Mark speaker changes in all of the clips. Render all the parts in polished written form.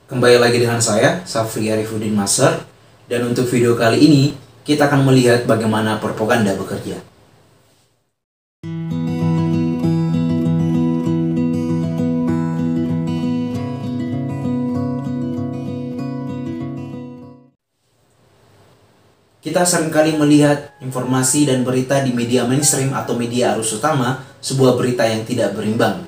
Speaker 1: Kembali lagi dengan saya, Safri Arifuddin Maser. Dan untuk video kali ini, kita akan melihat bagaimana propaganda bekerja. Kita seringkali melihat informasi dan berita di media mainstream atau media arus utama, sebuah berita yang tidak berimbang.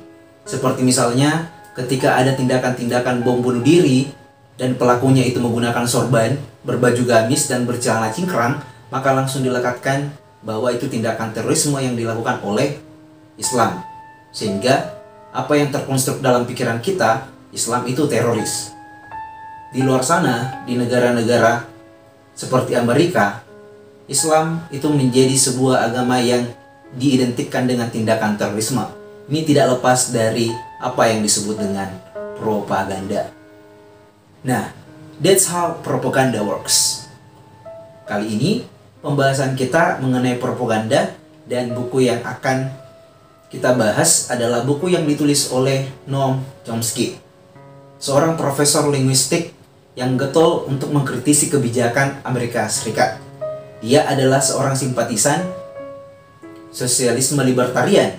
Speaker 1: Seperti misalnya, ketika ada tindakan-tindakan bom bunuh diri, dan pelakunya itu menggunakan sorban, berbaju gamis, dan bercelana cingkrang, maka langsung dilekatkan bahwa itu tindakan terorisme yang dilakukan oleh Islam. Sehingga, apa yang terkonstruk dalam pikiran kita, Islam itu teroris. Di luar sana, di negara-negara seperti Amerika, Islam itu menjadi sebuah agama yang diidentikan dengan tindakan terorisme. Ini tidak lepas dari apa yang disebut dengan propaganda. Nah, that's how propaganda works. Kali ini, pembahasan kita mengenai propaganda dan buku yang akan kita bahas adalah buku yang ditulis oleh Noam Chomsky, seorang profesor linguistik yang getol untuk mengkritisi kebijakan Amerika Serikat. Dia adalah seorang simpatisan sosialisme libertarian,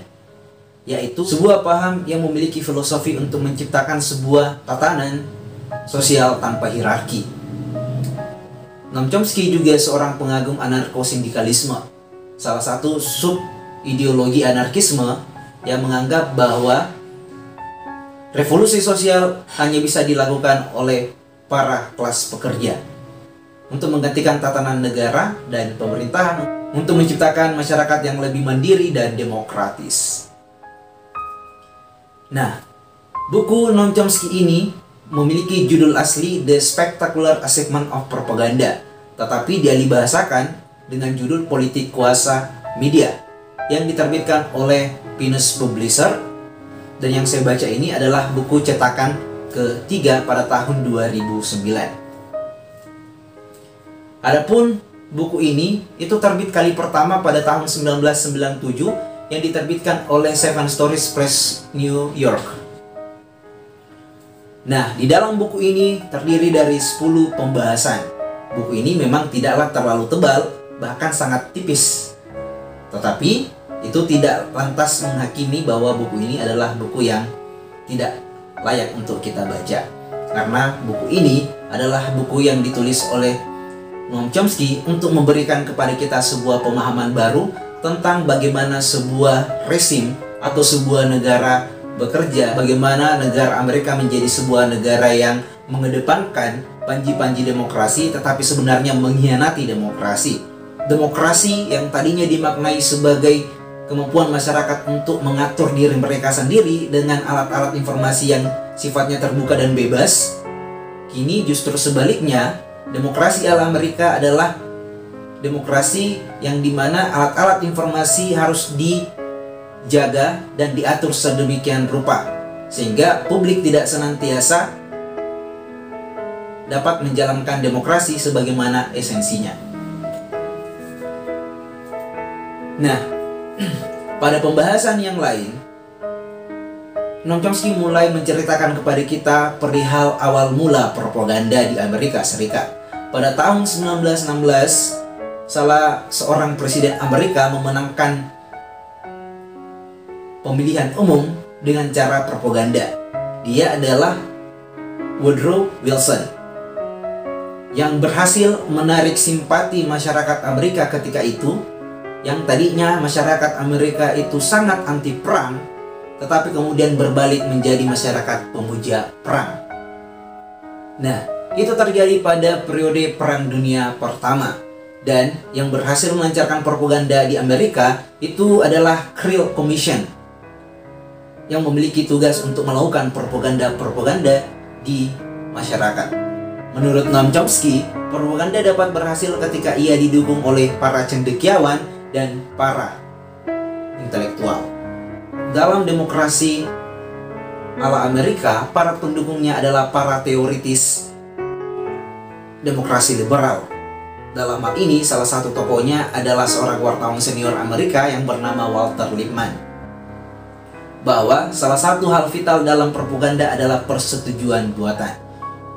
Speaker 1: yaitu sebuah paham yang memiliki filosofi untuk menciptakan sebuah tatanan sosial tanpa hierarki. Noam Chomsky juga seorang pengagum anarko-sindikalisme, salah satu sub ideologi anarkisme yang menganggap bahwa revolusi sosial hanya bisa dilakukan oleh para kelas pekerja untuk menggantikan tatanan negara dan pemerintahan untuk menciptakan masyarakat yang lebih mandiri dan demokratis. Nah, buku Noam Chomsky ini memiliki judul asli The Spectacular Achievement of Propaganda, tetapi dia dibahasakan dengan judul Politik Kuasa Media yang diterbitkan oleh Pinus Publisher, dan yang saya baca ini adalah buku cetakan ketiga pada tahun 2009. Adapun buku ini itu terbit kali pertama pada tahun 1997 yang diterbitkan oleh Seven Stories Press New York. Nah, di dalam buku ini terdiri dari 10 pembahasan. Buku ini memang tidaklah terlalu tebal, bahkan sangat tipis. Tetapi itu tidak lantas menghakimi bahwa buku ini adalah buku yang tidak layak untuk kita baca. Karena buku ini adalah buku yang ditulis oleh Noam Chomsky untuk memberikan kepada kita sebuah pemahaman baru tentang bagaimana sebuah rezim atau sebuah negara bekerja, bagaimana negara Amerika menjadi sebuah negara yang mengedepankan panji-panji demokrasi tetapi sebenarnya mengkhianati demokrasi. Demokrasi yang tadinya dimaknai sebagai kemampuan masyarakat untuk mengatur diri mereka sendiri dengan alat-alat informasi yang sifatnya terbuka dan bebas, kini justru sebaliknya, demokrasi ala Amerika adalah demokrasi yang dimana alat-alat informasi harus dijaga dan diatur sedemikian rupa sehingga publik tidak senantiasa dapat menjalankan demokrasi sebagaimana esensinya. Nah, pada pembahasan yang lain, Noam Chomsky mulai menceritakan kepada kita perihal awal mula propaganda di Amerika Serikat. Pada tahun 1916, salah seorang presiden Amerika memenangkan pemilihan umum dengan cara propaganda. Dia adalah Woodrow Wilson, yang berhasil menarik simpati masyarakat Amerika ketika itu, yang tadinya masyarakat Amerika itu sangat anti perang, tetapi kemudian berbalik menjadi masyarakat pemuja perang. Nah, itu terjadi pada periode Perang Dunia Pertama. Dan yang berhasil melancarkan propaganda di Amerika itu adalah Creel Commission yang memiliki tugas untuk melakukan propaganda-propaganda di masyarakat. Menurut Noam Chomsky, propaganda dapat berhasil ketika ia didukung oleh para cendekiawan dan para intelektual. Dalam demokrasi ala Amerika, para pendukungnya adalah para teoritis demokrasi liberal. Dalam hal ini, salah satu tokohnya adalah seorang wartawan senior Amerika yang bernama Walter Lippmann. Bahwa salah satu hal vital dalam propaganda adalah persetujuan buatan.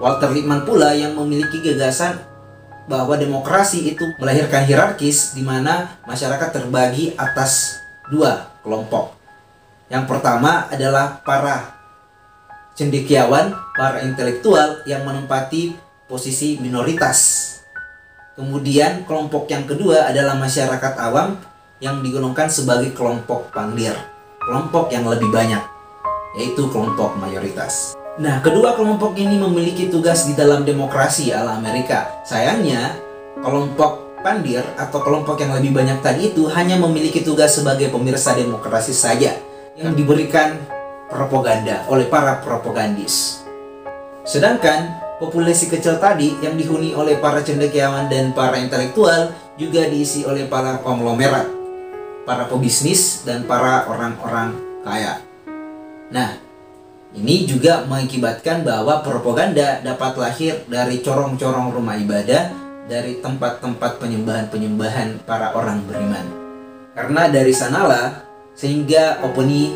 Speaker 1: Walter Lippmann pula yang memiliki gagasan bahwa demokrasi itu melahirkan hierarkis di mana masyarakat terbagi atas dua kelompok. Yang pertama adalah para cendekiawan, para intelektual yang menempati posisi minoritas. Kemudian kelompok yang kedua adalah masyarakat awam yang digolongkan sebagai kelompok pangdir, kelompok yang lebih banyak, yaitu kelompok mayoritas. Nah, kedua kelompok ini memiliki tugas di dalam demokrasi ala Amerika. Sayangnya, kelompok pandir atau kelompok yang lebih banyak tadi itu hanya memiliki tugas sebagai pemirsa demokrasi saja yang diberikan propaganda oleh para propagandis. Sedangkan populasi kecil tadi yang dihuni oleh para cendekiawan dan para intelektual juga diisi oleh para konglomerat, para pebisnis, dan para orang-orang kaya. Nah, ini juga mengakibatkan bahwa propaganda dapat lahir dari corong-corong rumah ibadah, dari tempat-tempat penyembahan-penyembahan para orang beriman. Karena dari sanalah sehingga opini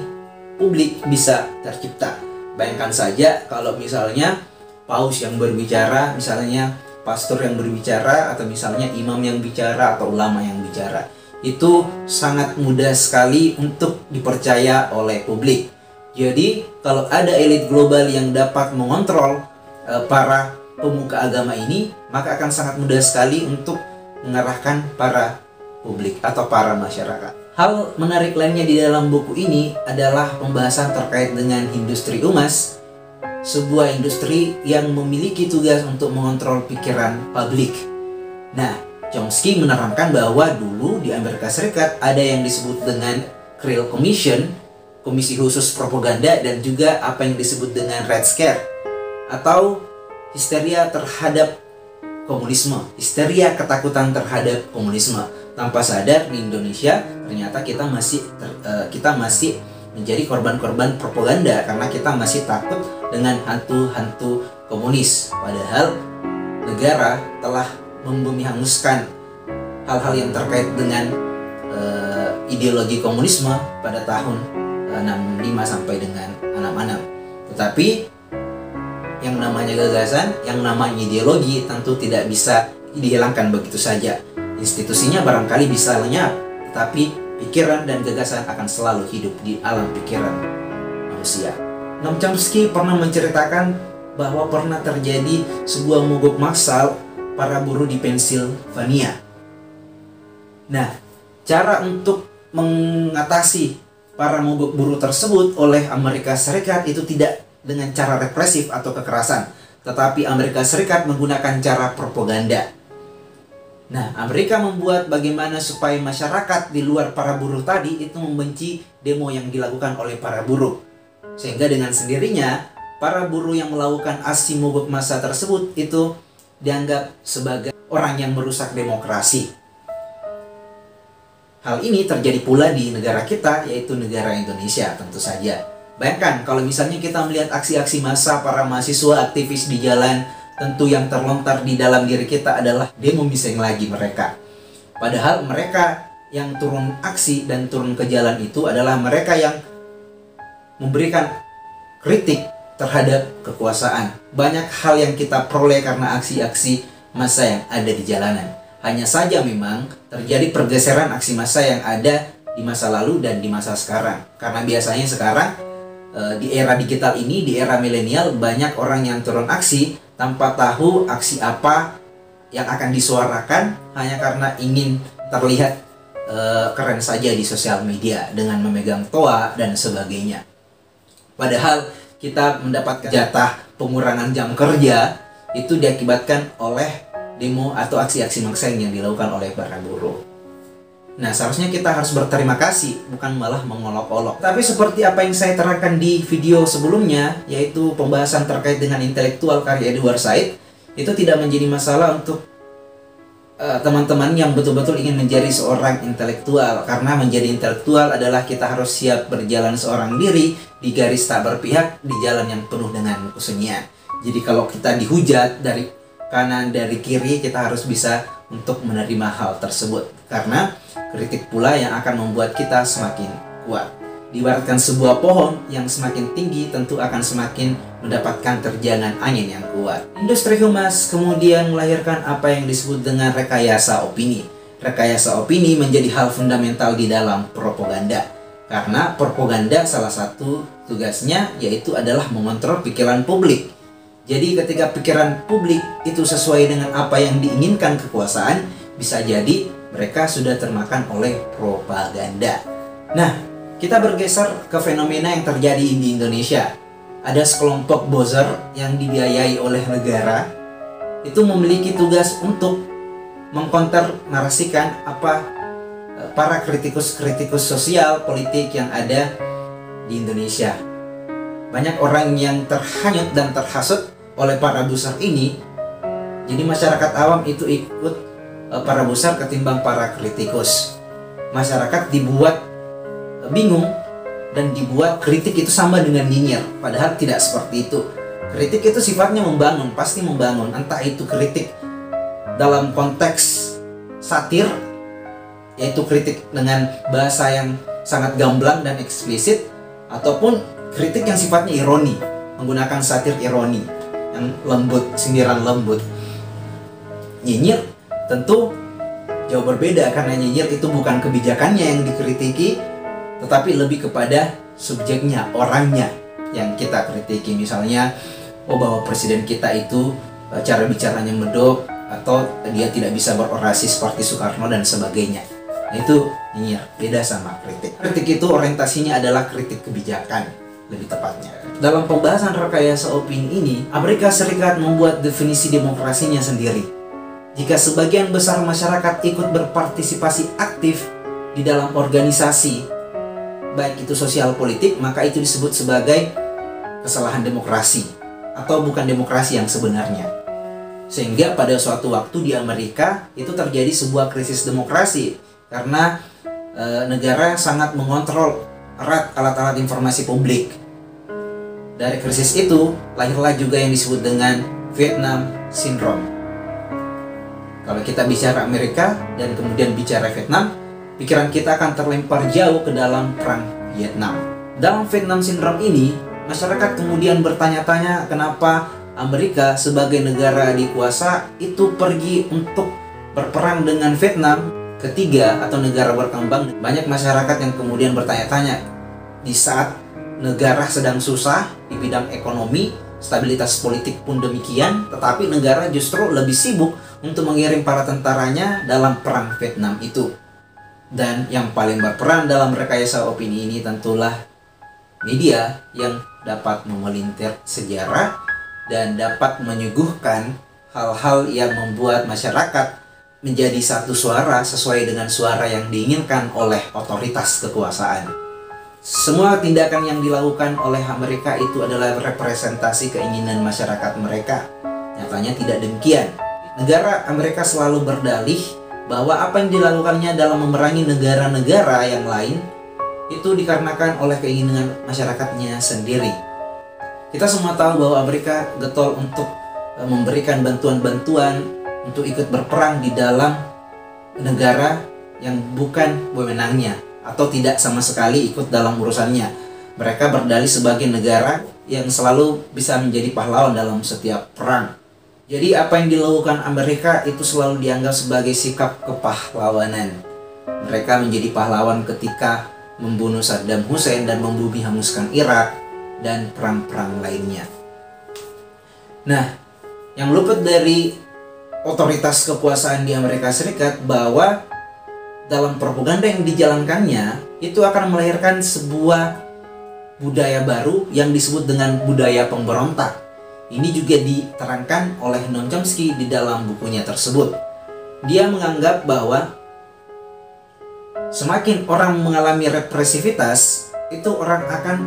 Speaker 1: publik bisa tercipta. Bayangkan saja kalau misalnya paus yang berbicara, misalnya pastor yang berbicara, atau misalnya imam yang bicara, atau ulama yang bicara. Itu sangat mudah sekali untuk dipercaya oleh publik. Jadi, kalau ada elit global yang dapat mengontrol para pemuka agama ini, maka akan sangat mudah sekali untuk mengarahkan para publik atau para masyarakat. Hal menarik lainnya di dalam buku ini adalah pembahasan terkait dengan industri UMAS, sebuah industri yang memiliki tugas untuk mengontrol pikiran publik. Nah, Chomsky menerangkan bahwa dulu di Amerika Serikat ada yang disebut dengan Krill Commission, Komisi Khusus Propaganda, dan juga apa yang disebut dengan Red Scare atau histeria terhadap komunisme, histeria ketakutan terhadap komunisme. Tanpa sadar di Indonesia ternyata kita masih menjadi korban-korban propaganda karena kita masih takut dengan hantu-hantu komunis. Padahal negara telah membumi hanguskan hal-hal yang terkait dengan ideologi komunisme pada tahun 65 sampai dengan 66. Tetapi yang namanya gagasan, yang namanya ideologi tentu tidak bisa dihilangkan begitu saja. Institusinya barangkali bisa lenyap, tetapi pikiran dan gagasan akan selalu hidup di alam pikiran manusia. Noam Chomsky pernah menceritakan bahwa pernah terjadi sebuah mogok massal para buruh di Pennsylvania. Nah, cara untuk mengatasi para mogok buruh tersebut oleh Amerika Serikat itu tidak dengan cara represif atau kekerasan, tetapi Amerika Serikat menggunakan cara propaganda. Nah, Amerika membuat bagaimana supaya masyarakat di luar para buruh tadi itu membenci demo yang dilakukan oleh para buruh. Sehingga dengan sendirinya, para buruh yang melakukan aksi mogok massa tersebut itu dianggap sebagai orang yang merusak demokrasi. Hal ini terjadi pula di negara kita, yaitu negara Indonesia tentu saja. Bayangkan kalau misalnya kita melihat aksi-aksi massa para mahasiswa aktivis di jalan, tentu yang terlontar di dalam diri kita adalah demo miseng lagi mereka. Padahal mereka yang turun aksi dan turun ke jalan itu adalah mereka yang memberikan kritik terhadap kekuasaan. Banyak hal yang kita peroleh karena aksi-aksi massa yang ada di jalanan. Hanya saja memang terjadi pergeseran aksi massa yang ada di masa lalu dan di masa sekarang. Karena biasanya sekarang di era digital ini, di era milenial, banyak orang yang turun aksi tanpa tahu aksi apa yang akan disuarakan hanya karena ingin terlihat keren saja di sosial media dengan memegang toa dan sebagainya. Padahal kita mendapat jatah pengurangan jam kerja itu diakibatkan oleh demo atau aksi-aksi maksa yang dilakukan oleh para buruh. Nah, seharusnya kita harus berterima kasih, bukan malah mengolok-olok. Tapi seperti apa yang saya terangkan di video sebelumnya, yaitu pembahasan terkait dengan intelektual karya Edward Said, itu tidak menjadi masalah untuk teman-teman yang betul-betul ingin menjadi seorang intelektual. Karena menjadi intelektual adalah kita harus siap berjalan seorang diri di garis tak berpihak, di jalan yang penuh dengan kesunyian. Jadi kalau kita dihujat dari kanan, dari kiri, kita harus bisa untuk menerima hal tersebut. Karena kritik pula yang akan membuat kita semakin kuat. Diibaratkan sebuah pohon yang semakin tinggi tentu akan semakin mendapatkan terjangan angin yang kuat. Industri humas kemudian melahirkan apa yang disebut dengan rekayasa opini. Rekayasa opini menjadi hal fundamental di dalam propaganda. Karena propaganda salah satu tugasnya yaitu adalah mengontrol pikiran publik. Jadi ketika pikiran publik itu sesuai dengan apa yang diinginkan kekuasaan, bisa jadi mereka sudah termakan oleh propaganda. Nah, kita bergeser ke fenomena yang terjadi di Indonesia. Ada sekelompok buzzer yang dibiayai oleh negara, itu memiliki tugas untuk mengkonter narasikan apa para kritikus-kritikus sosial politik yang ada di Indonesia. Banyak orang yang terhanyut dan terhasut oleh para buzzer ini. Jadi masyarakat awam itu ikut para buzzer ketimbang para kritikus. Masyarakat dibuat bingung dan dibuat kritik itu sama dengan nyinyir, padahal tidak seperti itu. Kritik itu sifatnya membangun, pasti membangun, entah itu kritik dalam konteks satir, yaitu kritik dengan bahasa yang sangat gamblang dan eksplisit, ataupun kritik yang sifatnya ironi, menggunakan satir ironi yang lembut, sindiran lembut. Nyinyir tentu jauh berbeda, karena nyinyir itu bukan kebijakannya yang dikritiki, tetapi lebih kepada subjeknya, orangnya yang kita kritiki. Misalnya, bahwa presiden kita itu cara bicaranya medok, atau dia tidak bisa berorasi seperti Soekarno dan sebagainya. Nah, itu nyinyir, beda sama kritik. Kritik itu orientasinya adalah kritik kebijakan, lebih tepatnya. Dalam pembahasan rekayasa opini ini, Amerika Serikat membuat definisi demokrasinya sendiri. Jika sebagian besar masyarakat ikut berpartisipasi aktif di dalam organisasi, baik itu sosial politik, maka itu disebut sebagai kesalahan demokrasi atau bukan demokrasi yang sebenarnya. Sehingga pada suatu waktu di Amerika itu terjadi sebuah krisis demokrasi karena negara sangat mengontrol erat alat-alat informasi publik. Dari krisis itu lahirlah juga yang disebut dengan Vietnam Syndrome. Kalau kita bicara Amerika dan kemudian bicara Vietnam, pikiran kita akan terlempar jauh ke dalam perang Vietnam. Dalam Vietnam Syndrome ini, masyarakat kemudian bertanya-tanya kenapa Amerika sebagai negara dikuasa itu pergi untuk berperang dengan Vietnam ketiga atau negara berkembang. Banyak masyarakat yang kemudian bertanya-tanya, di saat negara sedang susah di bidang ekonomi, stabilitas politik pun demikian, tetapi negara justru lebih sibuk untuk mengirim para tentaranya dalam perang Vietnam itu. Dan yang paling berperan dalam rekayasa opini ini tentulah media yang dapat memelintir sejarah dan dapat menyuguhkan hal-hal yang membuat masyarakat menjadi satu suara sesuai dengan suara yang diinginkan oleh otoritas kekuasaan. Semua tindakan yang dilakukan oleh Amerika itu adalah representasi keinginan masyarakat mereka. Nyatanya tidak demikian. Negara Amerika selalu berdalih bahwa apa yang dilakukannya dalam memerangi negara-negara yang lain itu dikarenakan oleh keinginan masyarakatnya sendiri. Kita semua tahu bahwa Amerika getol untuk memberikan bantuan-bantuan untuk ikut berperang di dalam negara yang bukan wewenangnya atau tidak sama sekali ikut dalam urusannya. Mereka berdalih sebagai negara yang selalu bisa menjadi pahlawan dalam setiap perang. Jadi apa yang dilakukan Amerika itu selalu dianggap sebagai sikap kepahlawanan. Mereka menjadi pahlawan ketika membunuh Saddam Hussein dan membumi hanguskan Irak dan perang-perang lainnya. Nah, yang luput dari otoritas kekuasaan di Amerika Serikat bahwa dalam propaganda yang dijalankannya itu akan melahirkan sebuah budaya baru yang disebut dengan budaya pemberontak. Ini juga diterangkan oleh Noam Chomsky di dalam bukunya tersebut. Dia menganggap bahwa semakin orang mengalami represivitas, itu orang akan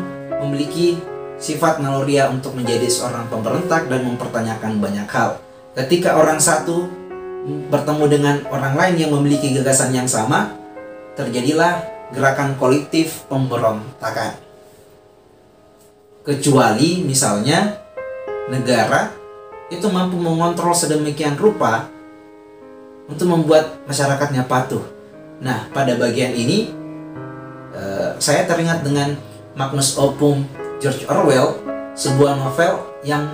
Speaker 1: memiliki sifat naluriah untuk menjadi seorang pemberontak dan mempertanyakan banyak hal. Ketika orang satu bertemu dengan orang lain yang memiliki gagasan yang sama, terjadilah gerakan kolektif pemberontakan. Kecuali misalnya negara itu mampu mengontrol sedemikian rupa untuk membuat masyarakatnya patuh. Nah, pada bagian ini saya teringat dengan Magnus Opum George Orwell, sebuah novel yang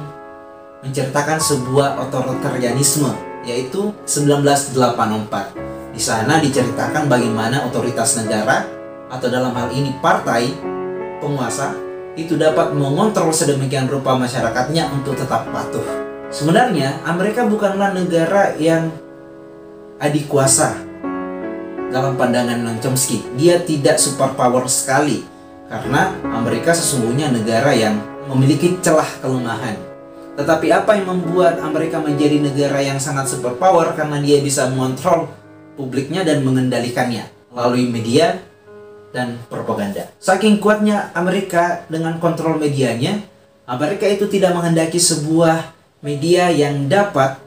Speaker 1: menceritakan sebuah otoritarianisme, yaitu 1984. Di sana diceritakan bagaimana otoritas negara, atau dalam hal ini partai penguasa, itu dapat mengontrol sedemikian rupa masyarakatnya untuk tetap patuh. Sebenarnya Amerika bukanlah negara yang adikuasa dalam pandangan Noam Chomsky. Dia tidak superpower sekali, karena Amerika sesungguhnya negara yang memiliki celah kelemahan. Tetapi apa yang membuat Amerika menjadi negara yang sangat superpower? Karena dia bisa mengontrol publiknya dan mengendalikannya melalui media dan propaganda. Saking kuatnya Amerika dengan kontrol medianya, Amerika itu tidak menghendaki sebuah media yang dapat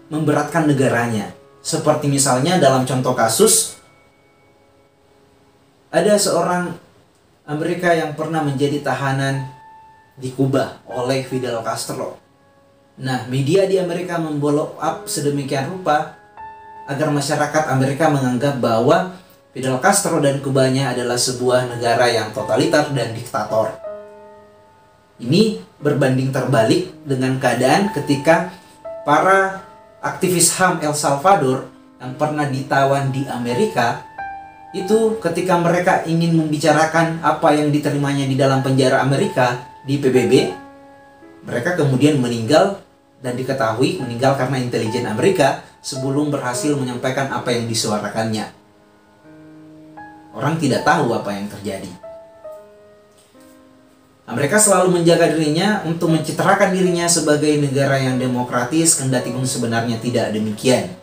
Speaker 1: memberatkan negaranya. Seperti misalnya dalam contoh kasus, ada seorang Amerika yang pernah menjadi tahanan di Kuba oleh Fidel Castro. Nah, media di Amerika memblow up sedemikian rupa agar masyarakat Amerika menganggap bahwa Fidel Castro dan Kubanya adalah sebuah negara yang totalitar dan diktator. Ini berbanding terbalik dengan keadaan ketika para aktivis HAM El Salvador yang pernah ditawan di Amerika, itu ketika mereka ingin membicarakan apa yang diterimanya di dalam penjara Amerika di PBB, mereka kemudian meninggal, dan diketahui meninggal karena intelijen Amerika sebelum berhasil menyampaikan apa yang disuarakannya. Orang tidak tahu apa yang terjadi. Amerika selalu menjaga dirinya untuk mencitrakan dirinya sebagai negara yang demokratis, kendati pun sebenarnya tidak demikian.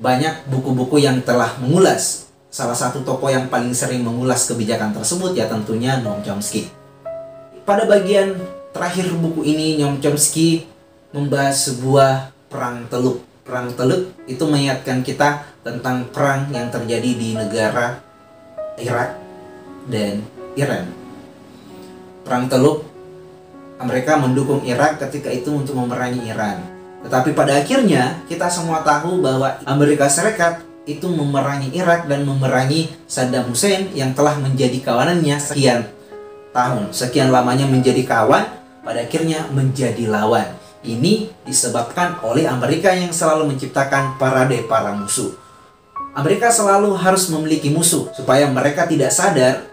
Speaker 1: Banyak buku-buku yang telah mengulas. Salah satu tokoh yang paling sering mengulas kebijakan tersebut ya tentunya Noam Chomsky. Pada bagian terakhir buku ini, Noam Chomsky membahas sebuah perang teluk. Perang teluk itu mengingatkan kita tentang perang yang terjadi di negara Irak dan Iran. Perang teluk, Amerika mendukung Irak ketika itu untuk memerangi Iran. Tetapi pada akhirnya kita semua tahu bahwa Amerika Serikat itu memerangi Irak dan memerangi Saddam Hussein yang telah menjadi kawanannya sekian tahun. Sekian lamanya menjadi kawan, pada akhirnya menjadi lawan. Ini disebabkan oleh Amerika yang selalu menciptakan parade para musuh. Amerika selalu harus memiliki musuh supaya mereka tidak sadar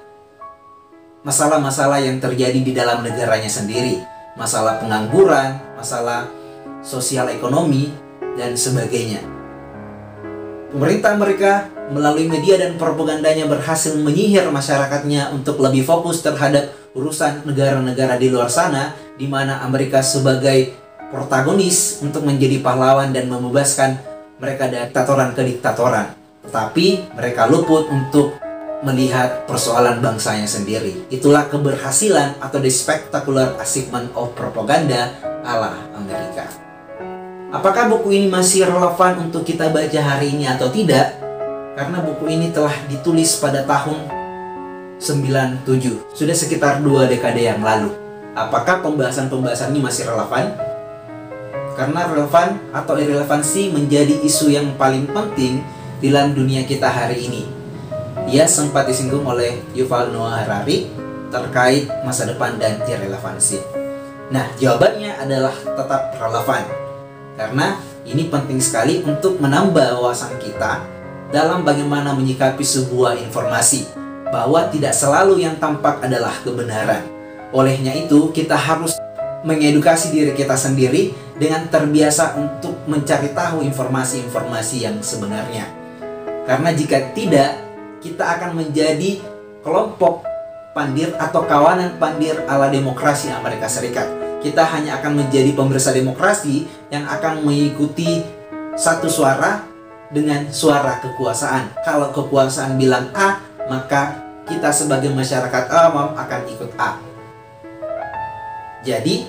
Speaker 1: masalah-masalah yang terjadi di dalam negaranya sendiri. Masalah pengangguran, masalah sosial ekonomi, dan sebagainya. Pemerintah Amerika melalui media dan propagandanya berhasil menyihir masyarakatnya untuk lebih fokus terhadap urusan negara-negara di luar sana, di mana Amerika sebagai protagonis untuk menjadi pahlawan dan membebaskan mereka dari diktatoran ke diktatoran. Tetapi mereka luput untuk melihat persoalan bangsanya sendiri. Itulah keberhasilan atau the spectacular achievement of propaganda ala Amerika. Apakah buku ini masih relevan untuk kita baca hari ini atau tidak? Karena buku ini telah ditulis pada tahun 97, sudah sekitar 2 dekade yang lalu. Apakah pembahasan-pembahasan ini masih relevan? Karena relevan atau irrelevansi menjadi isu yang paling penting di dalam dunia kita hari ini. Ia sempat disinggung oleh Yuval Noah Harari terkait masa depan dan irrelevansi. Nah, jawabannya adalah tetap relevan. Karena ini penting sekali untuk menambah wawasan kita dalam bagaimana menyikapi sebuah informasi, bahwa tidak selalu yang tampak adalah kebenaran. Olehnya itu, kita harus mengedukasi diri kita sendiri dengan terbiasa untuk mencari tahu informasi-informasi yang sebenarnya. Karena jika tidak, kita akan menjadi kelompok pandir atau kawanan pandir ala demokrasi Amerika Serikat. Kita hanya akan menjadi pemirsa demokrasi yang akan mengikuti satu suara dengan suara kekuasaan. Kalau kekuasaan bilang A, maka kita sebagai masyarakat awam akan ikut A. Jadi,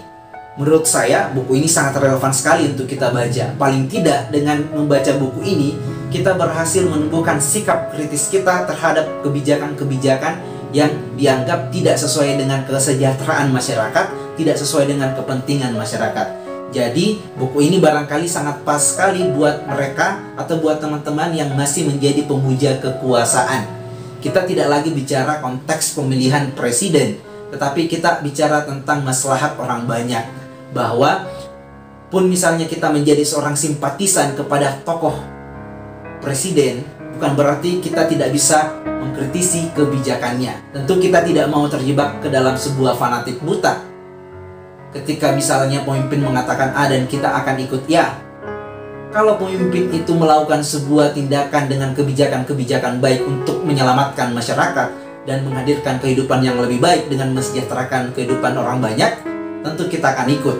Speaker 1: menurut saya buku ini sangat relevan sekali untuk kita baca. Paling tidak dengan membaca buku ini, kita berhasil menumbuhkan sikap kritis kita terhadap kebijakan-kebijakan yang dianggap tidak sesuai dengan kesejahteraan masyarakat, tidak sesuai dengan kepentingan masyarakat. Jadi, buku ini barangkali sangat pas sekali buat mereka atau buat teman-teman yang masih menjadi pemuja kekuasaan. Kita tidak lagi bicara konteks pemilihan presiden, tetapi kita bicara tentang maslahat orang banyak. Bahwa pun misalnya kita menjadi seorang simpatisan kepada tokoh presiden, bukan berarti kita tidak bisa mengkritisi kebijakannya. Tentu kita tidak mau terjebak ke dalam sebuah fanatik buta. Ketika misalnya pemimpin mengatakan A dan kita akan ikut ya. Kalau pemimpin itu melakukan sebuah tindakan dengan kebijakan-kebijakan baik untuk menyelamatkan masyarakat dan menghadirkan kehidupan yang lebih baik dengan mensejahterakan kehidupan orang banyak, tentu kita akan ikut.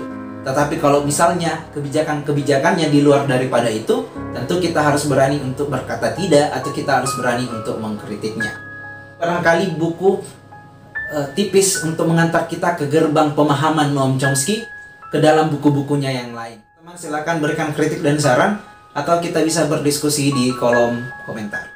Speaker 1: Tetapi kalau misalnya kebijakan-kebijakannya di luar daripada itu, tentu kita harus berani untuk berkata tidak atau kita harus berani untuk mengkritiknya. Barangkali buku tipis untuk mengantar kita ke gerbang pemahaman Noam Chomsky ke dalam buku-bukunya yang lain. Teman silakan berikan kritik dan saran atau kita bisa berdiskusi di kolom komentar.